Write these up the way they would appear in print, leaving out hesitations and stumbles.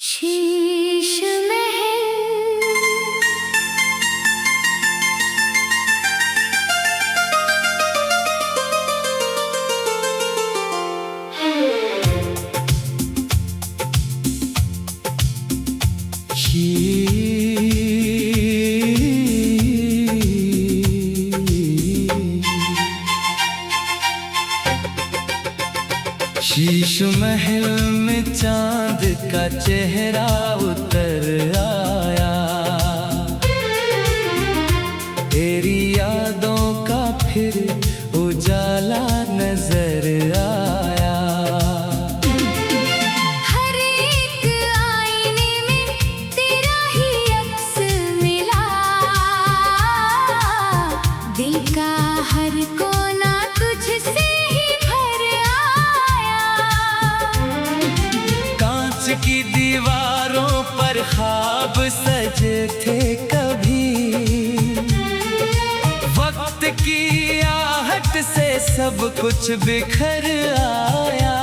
शीश महल। शीश महल में चांद का चेहरा उतर आया, तेरी यादों का फिर उजाला नजर आया। हर एक आईने में तेरा ही अक्स मिला, दिल का हर कोना तुझसे ही भर आया। कांच की दीवारों पर ख्वाब सजे थे कभी, वक्त की आहट से सब कुछ बिखर आया।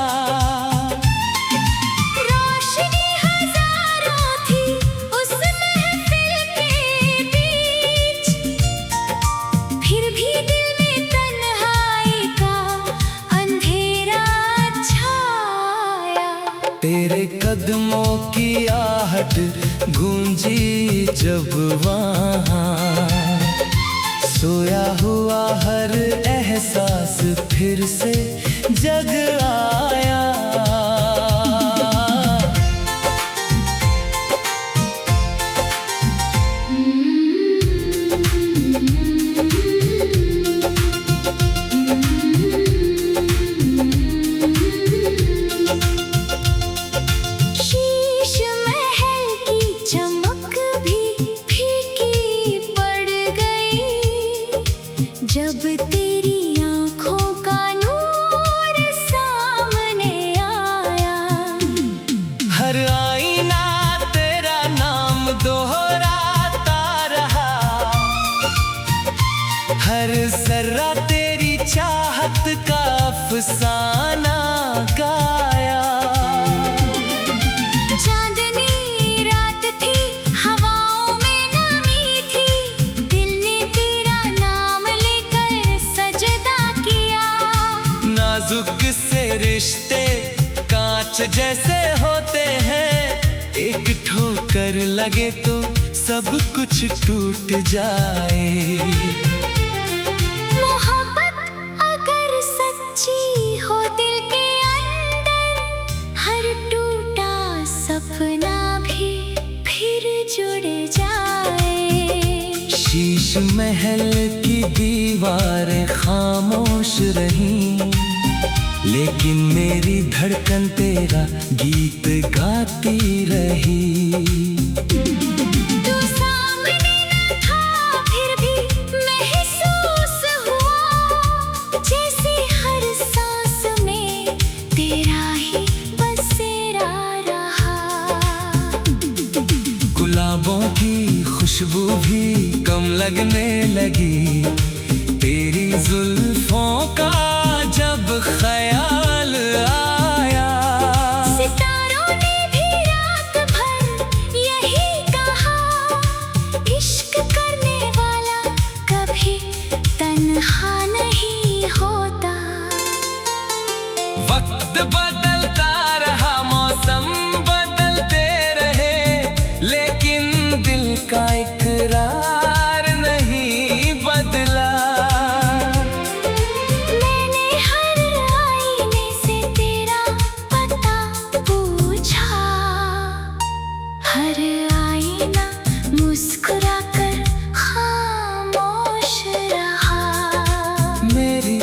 रोशनी हजारों थी उस महफिल के बीच, फिर भी दिल में तन्हाई का अंधेरा छाया। तेरे कदमों की आहट गूंजी जब वहाँ, सोया हुआ हर एहसास फिर से जग आया। शीश महल की चमक भी फीकी पड़ गई, जब तेरी आंखों का नूर सामने आया। हर आईना तेरा नाम दोहराता रहा, हर जर्रा तेरी चाहत का अफसाना गाया। चांदनी रात थी, हवाओं में नमी थी, दिल ने तेरा नाम लेकर सजदा किया। नाजुक से रिश्ते कांच जैसे होते हैं, एक ठोकर लगे तो सब कुछ टूट जाए। मोहब्बत अगर सच्ची हो दिल के अंदर, हर टूटा सपना भी फिर जुड़ जाए। शीश महल की दीवारें खामोश रहीं, लेकिन मेरी धड़कन तेरा गीत गाती रही। तू सामने न था फिर भी महसूस हुआ, जैसे हर सांस में तेरा ही बसेरा रहा। गुलाबों की खुशबू भी कम लगने लगी, तेरी जुल्फों का जब ख्याल आया। सितारों ने भी रात भर यही कहा, इश्क करने वाला कभी तन्हा नहीं होता। वक्त बदलता रहा, मौसम बदलते रहे, लेकिन दिल का इकरार नहीं बदला। मैंने हर आईने से तेरा पता पूछा, हर आईना मुस्कुरा कर खामोश रहा। मेरी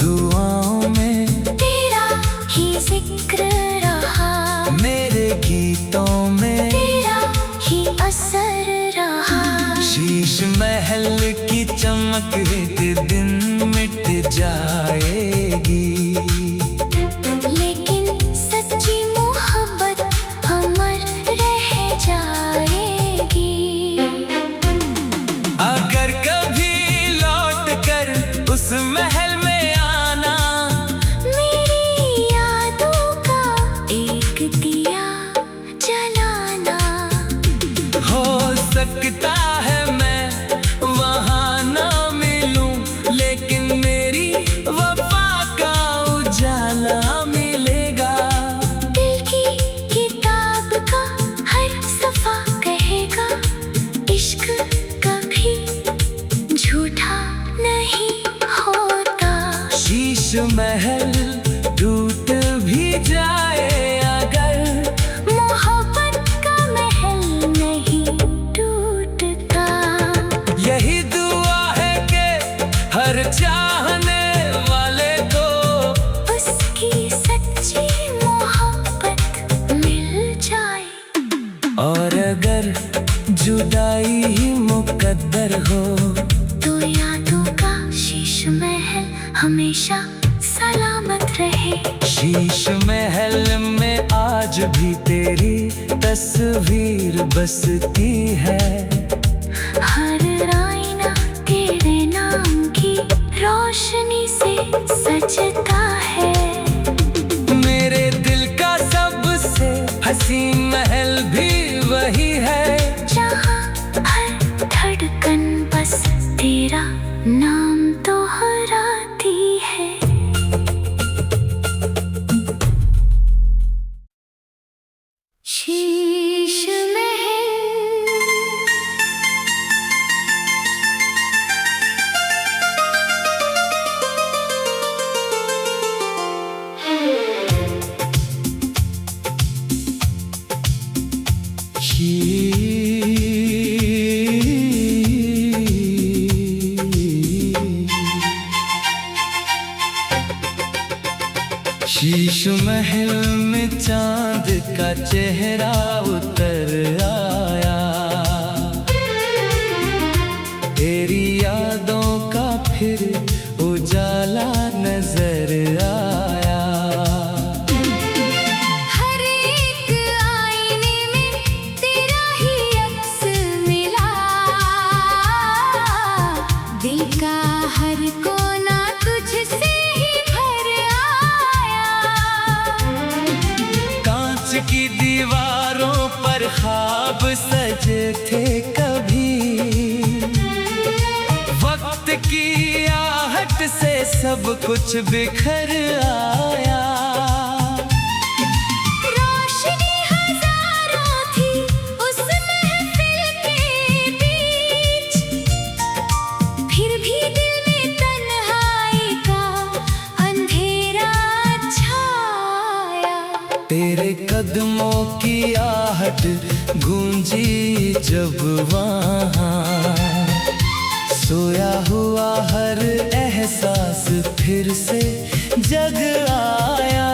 दुआओं में तेरा ही जिक्र रहा, मेरे गीतों में तेरा ही असर रहा। शीश महल की चमक एक दिन मिट जाएगी, लेकिन सच्ची मोहब्बत अमर रह जाएगी। अगर कभी लौट कर उस महल में आना, मेरी यादों का एक दिया जला सकता है मैं वहाँ ना मिलूं, लेकिन मेरी वफा का उजाला मिलेगा। दिल की किताब का हर सफा कहेगा, इश्क कभी झूठा नहीं होता। शीश महल टूट भी जाए अगर, मोहब्बत का महल नहीं टूटता। यही दुआ है कि हर चाहने वाले को उसकी सच्ची मोहब्बत मिल जाए। और अगर जुदाई ही मुकद्दर हो, तो यादों का शीश महल हमेशा सलामत रहे। शीश महल में आज भी तेरी तस्वीर बसती है। हर आईना तेरे नाम की रोशनी से सजता है। मेरे दिल का सबसे हसीन महल भी वही है, जहाँ हर धड़कन बस तेरा नाम दोहराती है। शीश महल। शीश महल में चांद का चेहरा उतर आया, तेरी यादों का फिर उजाला नजर आया। हर एक आईने में तेरा ही अक्स मिला, दिल का हर कोना तुझसे ही भर आया। कांच की दीवारों पर ख्वाब सजे थे कभी, वक्त की आहट से सब कुछ बिखर आया। रोशनी हजारों थी उस महफिल के बीच, फिर भी दिल में तन्हाई का अंधेरा छाया। तेरे कदमों की आहट गूंजी जब वहाँ, सोया हुआ हर एहसास फिर से जग आया।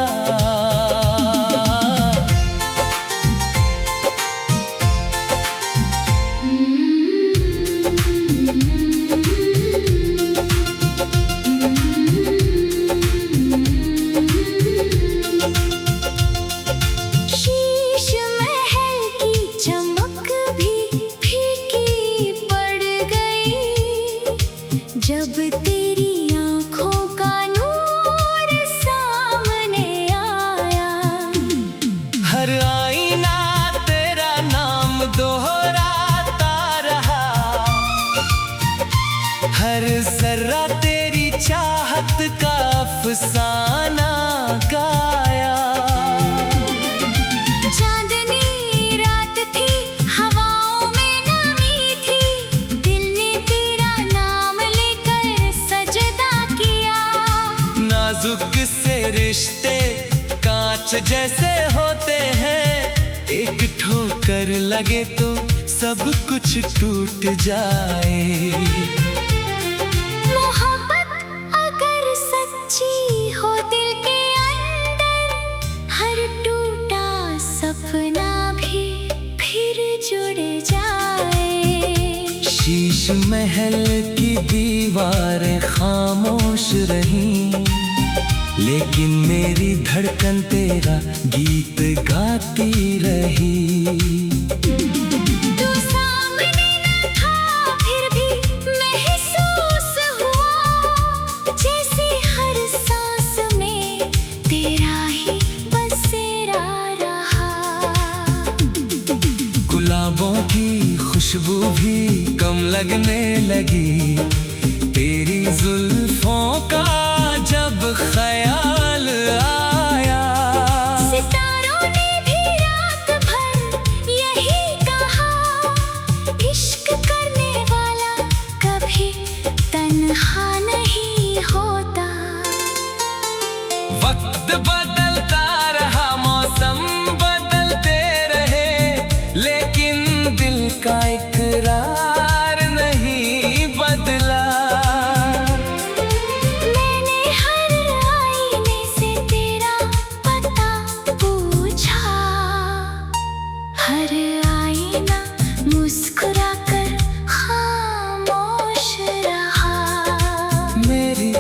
शीश महल की चमक भी फीकी पड़ गई, जब तेरी आँखों का नूर सामने आया। हर आईना तेरा नाम दोहराता रहा, हर जर्रा तेरी चाहत का अफसाना गाया। चांदनी रात थी, हवाओं में नमी थी, दिल ने तेरा नाम लेकर सजदा किया। नाजुक से रिश्ते कांच जैसे होते हैं, एक ठोकर लगे तो सब कुछ टूट जाए। मोहब्बत अगर सच्ची हो दिल के अंदर, हर टूटा सपना भी फिर जुड़ जाए। शीश महल की दीवारें खामोश रहीं, लेकिन मेरी धड़कन तेरा गीत गाती रही। तू सामने न था फिर भी महसूस हुआ, जैसे हर सांस में तेरा ही बसेरा रहा। गुलाबों की खुशबू भी कम लगने लगी। तेरी जुल्फों का जब ख्याल आया, सितारों ने भी रात भर यही कहा, इश्क करने वाला कभी तन्हा नहीं होता। वक्त बदलता रहा, मौसम बदलते रहे, लेकिन दिल का इकरार नहीं बदला। मैंने हर आईने से तेरा पता पूछा, हर आईना मुस्कुराकर खामोश रहा। मेरी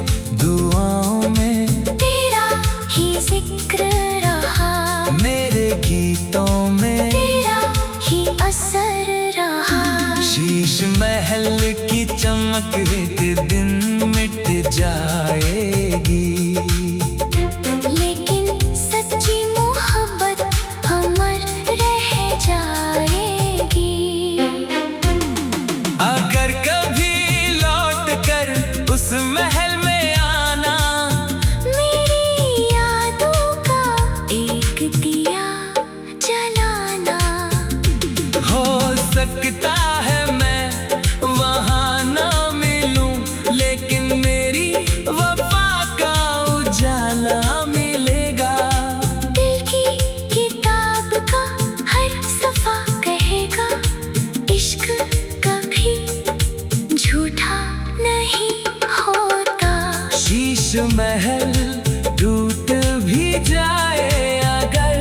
दुआओं में तेरा ही जिक्र रहा, मेरे गीतों में तेरा ही असर रहा। शीश महल की चमक एक दिन मिट जाएगी, लेकिन सच्ची मोहब्बत अमर रह जाएगी। अगर कभी लौट कर उस महल में आना, मेरी यादों का एक दिया जलाना। हो सकता है मैं वहाँ ना मिलूं, लेकिन मेरी वफा का उजाला मिलेगा। दिल की किताब का हर सफा कहेगा, इश्क कभी झूठा नहीं होता। शीश महल टूट भी जाए अगर,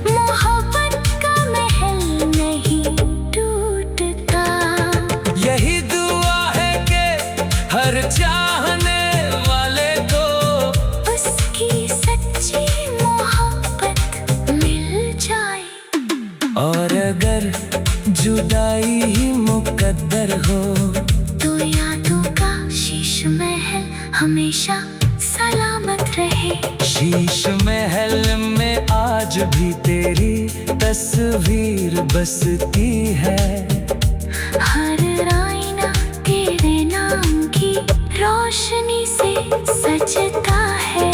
मोहब्बत का महल नहीं टूटता। यही दुआ है कि हर चाहने वाले को उसकी सच्ची मोहब्बत मिल जाए। और अगर जुदाई ही मुकद्दर हो, तो यादों का शीश महल हमेशा सलामत रहे। शीश महल में आज भी तेरी तस्वीर बसती है। हर आईना तेरे नाम की रोशनी से सजता है।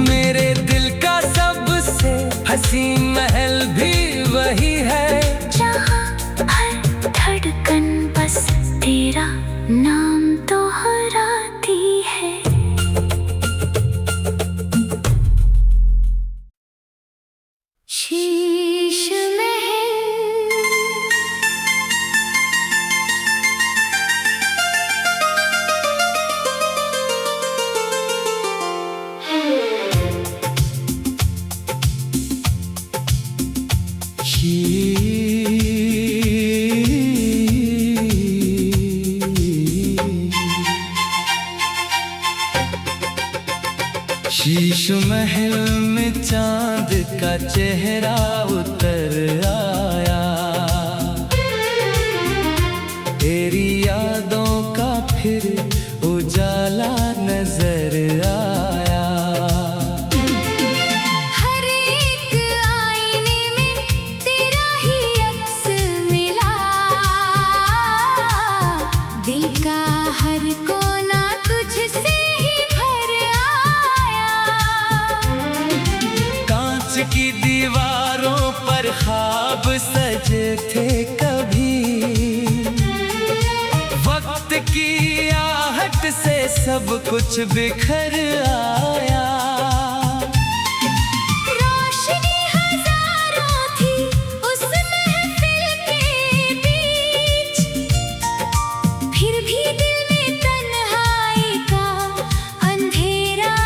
मेरे दिल का सबसे हसीन महल भी वही है, जहाँ हर धड़कन बस तेरा नाम दोहराती है। शीश महल शीश महल में चांद का चेहरा उतर आया, तेरी यादों का फिर उजाला नजर आया। हर एक आईने में तेरा ही अक्स मिला, दिल का हर कोना तुझसे ही भर आया। कांच की दीवारों पर ख्वाब सजे थे कभी, वक्त की आहट से सब कुछ बिखर आया। रोशनी हजारों थी उस महफिल के बीच, फिर भी दिल में तन्हाई का अंधेरा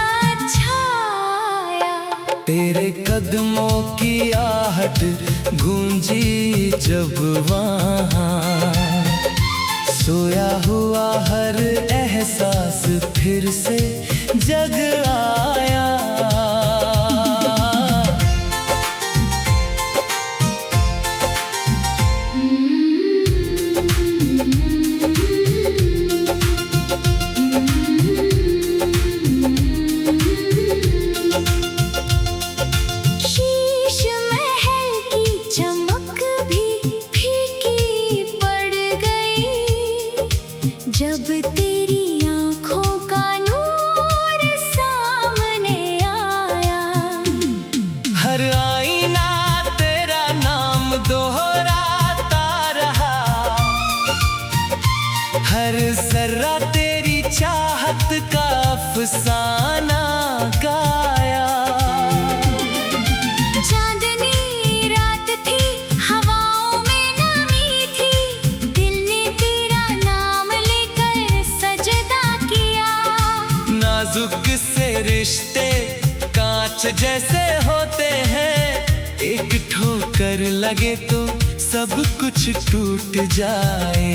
छाया। तेरे कदमों की आहट गूंजी जब वहाँ, सोया हुआ हर एहसास फिर से जग आया। शीश महल की चमक भी अफसाना गाया। चांदनी रात थी, हवाओं में नमी थी, दिल ने तेरा नाम लेकर सजदा किया। नाजुक से रिश्ते कांच जैसे होते हैं, एक ठोकर लगे तो सब कुछ टूट जाए।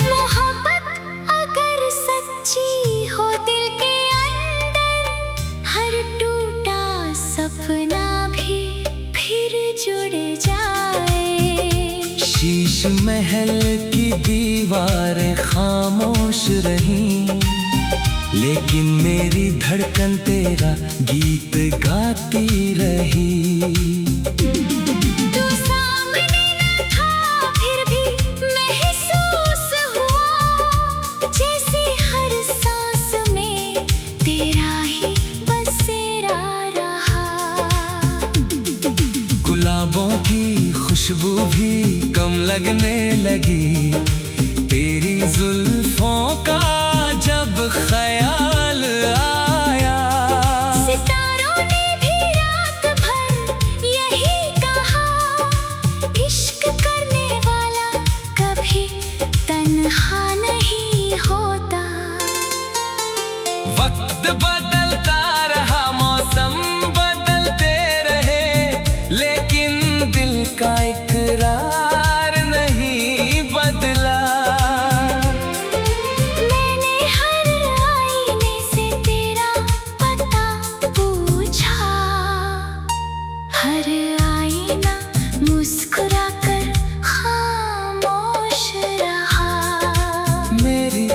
मोहब्बत अगर सच्ची हो दिल के अंदर, हर टूटा सपना भी फिर जुड़ जाए। शीश महल की दीवारें खामोश रहीं, लेकिन मेरी धड़कन तेरा गीत गाती रही। तू सामने न था फिर भी महसूस हुआ, जैसे हर सांस में तेरा ही बसेरा रहा। गुलाबों की खुशबू भी कम लगने लगी, तेरी जुल्फों का जब ख्याल आया। सितारों ने भी रात भर यही कहा, इश्क करने वाला कभी तन्हा नहीं होता। वक्त बदलता रहा, मौसम बदलते रहे, लेकिन दिल का इकरार नहीं बदला। मैंने हर आईने से तेरा पता पूछा, हर आईना मुस्कुरा कर खामोश रहा। मेरी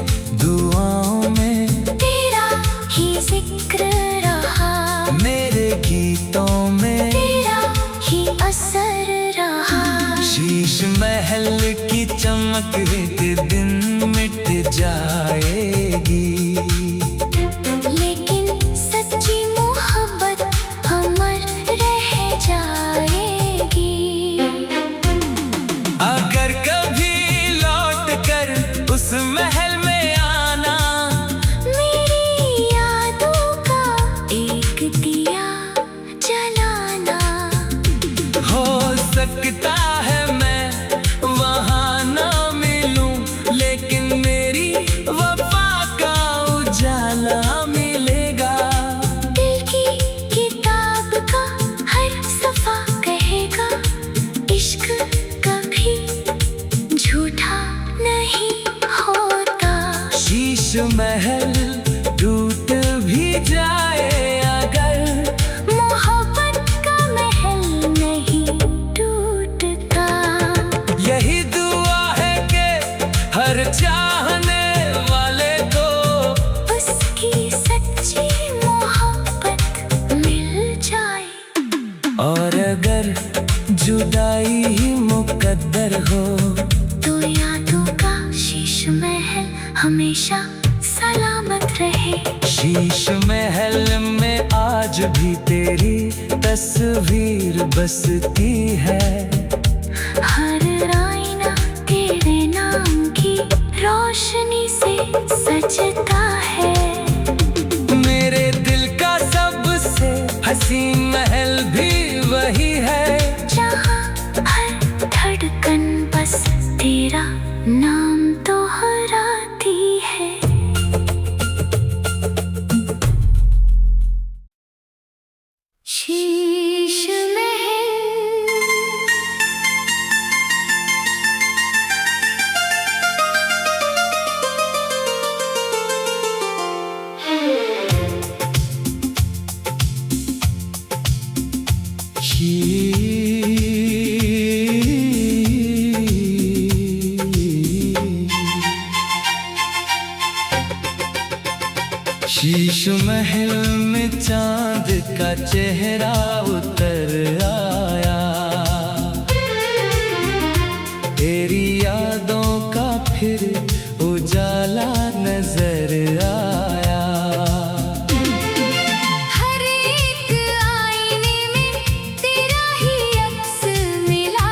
दुआओं में तेरा ही जिक्र रहा, मेरे गीतों में तेरा ही असर रहा। शीश महल की चमक एक दिन मिट जाएगी, लेकिन सच्ची मोहब्बत अमर रह जाएगी। अगर कभी लौट कर उस महल में आना, मेरी यादों का एक दिया जलाना। हो सकता है मैं वहाँ ना मिलूं, लेकिन मेरी वफा का उजाला मिलेगा। दिल की किताब का हर सफा कहेगा, इश्क कभी झूठा नहीं होता। शीश महल टूट भी जाए अगर, मोहब्बत का महल नहीं टूटता। यही दुआ है कि हर चाहने वाले को उसकी सच्ची मोहब्बत मिल जाए। और अगर जुदाई ही मुकद्दर हो, तो यादों का शीश महल हमेशा सलामत रहे। शीश महल में आज भी तेरी तस्वीर बसती है। हर आईना तेरे नाम की रोशनी से सजता है। मेरे दिल का सबसे हसीन महल भी वही है, जहाँ हर धड़कन बस तेरा नाम दोहराती है। शीश महल शीश महल में चांद का चेहरा उतर आया, तेरी यादों का फिर उजाला नजर आया। हर एक आईने में तेरा ही अक्स मिला,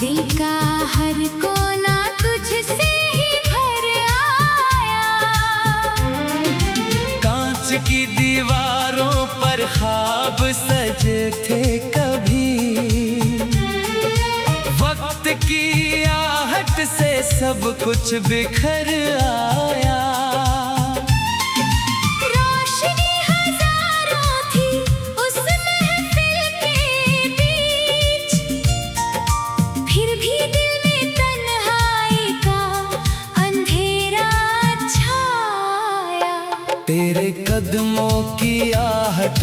दिल का हर कोना तुझसे ही भर आया। ख्वाब सजे थे कभी। वक्त की आहट से सब कुछ बिखर आया। रोशनी हजारों थी उस महफिल के बीच, फिर भी दिल में तन्हाई का अंधेरा छाया। तेरे कदमों की आहट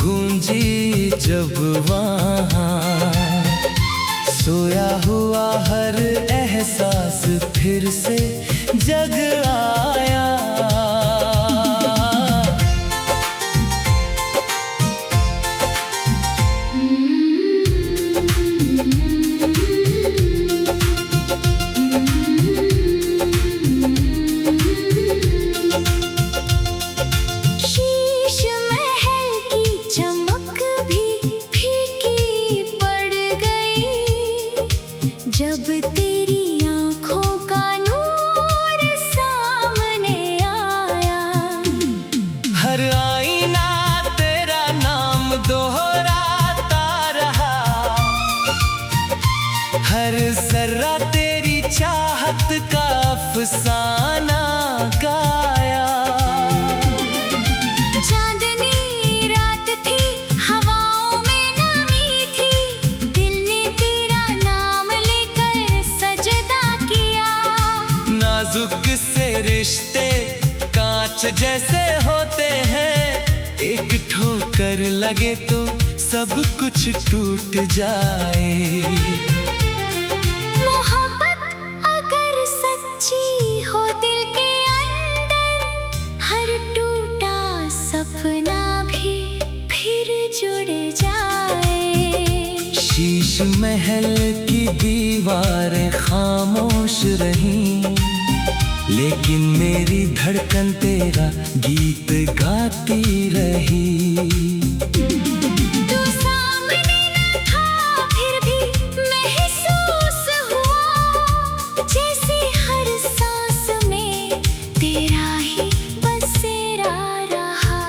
गूंजी जब वहाँ, सोया हुआ हर एहसास फिर से जग आया। शीश महल की चमक भी फीकी पड़ गई, जब तेरी आंखों का नूर सामने आया। हर आईना तेरा नाम दोहराता रहा, हर जर्रा तेरी चाहत का अफसाना गाया। चांदनी रात थी, हवाओं में नमी थी, दिल ने तेरा नाम लेकर सजदा किया। नाजुक से रिश्ते कांच जैसे होते हैं, एक ठोकर लगे तो सब कुछ टूट जाए। मोहब्बत अगर सच्ची हो दिल के अंदर, हर टूटा सपना भी फिर जुड़ जाए। शीश महल की दीवारें खामोश रहीं, लेकिन मेरी धड़कन तेरा गीत गाती रही। तू सामने न था फिर भी महसूस हुआ, जैसे हर सांस में तेरा ही बसेरा रहा।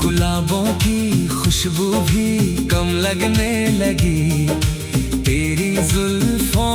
गुलाबों की खुशबू भी कम लगने लगी, तेरी जुल्फों